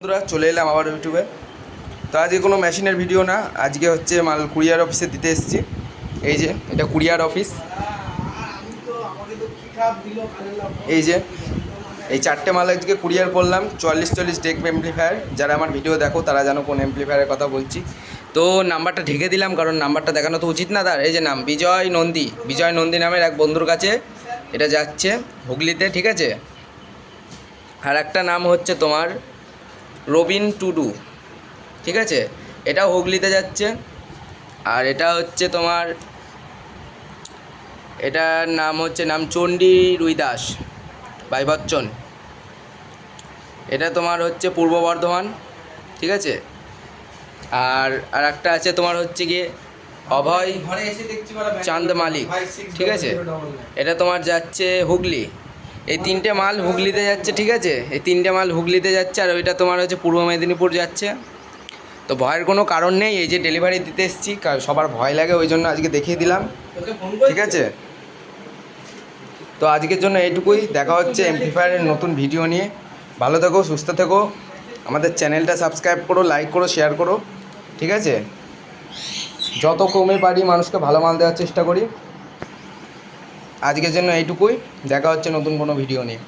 বন্ধুরা চলে এলাম আবার ইউটিউবে। তো আজকে কোনো মেশিনের ভিডিও না, আজকে হচ্ছে মাল কুরিয়ার অফিসে দিতে এসেছি। এই যে এটা কুরিয়ার অফিস। এই যে এই 4টে মাল আজকে কুরিয়ার করলাম। 44 ডেক এমপ্লিফায়ার। যারা আমার ভিডিও দেখো তারা জানো কোন এমপ্লিফায়ারের কথা বলছি। তো নাম্বারটা ঢেকে দিলাম, কারণ নাম্বারটা দেখানো তো উচিত না তার। এই যে নাম বিজয় নন্দী নামের এক বন্ধুর কাছে এটা যাচ্ছে হুগলিতে, ঠিক আছে। আর একটা নাম হচ্ছে তোমার রবিন টুডু, ঠিক আছে, এটাও হুগলিতে যাচ্ছে। আর এটা হচ্ছে তোমার, এটার নাম হচ্ছে চণ্ডী রুইদাস বাই বচ্চন। এটা তোমার হচ্ছে পূর্ব বর্ধমান, ঠিক আছে। আর আর একটা আছে তোমার হচ্ছে গিয়ে অভয় চাঁদ মালিক, ঠিক আছে, এটা তোমার যাচ্ছে হুগলি। এই 3টে মাল হুগলিতে যাচ্ছে, ঠিক আছে, এই 3টে মাল হুগলিতে যাচ্ছে। আর ওইটা তোমার হচ্ছে পূর্ব মেদিনীপুর যাচ্ছে। তো ভয়ের কোনো কারণ নেই, এই যে ডেলিভারি দিতে এসেছি, সবার ভয় লাগে, ওই জন্য আজকে দেখিয়ে দিলাম, ঠিক আছে। তো আজকের জন্য এইটুকুই, দেখা হচ্ছে এমপ্লিফায়ারের নতুন ভিডিও নিয়ে। ভালো থেকো, সুস্থ থেকো, আমাদের চ্যানেলটা সাবস্ক্রাইব করো, লাইক করো, শেয়ার করো, ঠিক আছে। যত কমে পারি মানুষকে ভালো মাল দেওয়ার চেষ্টা করি। আজকের জন্য এইটুকুই, দেখা হচ্ছে নতুন কোনো ভিডিও নিয়ে।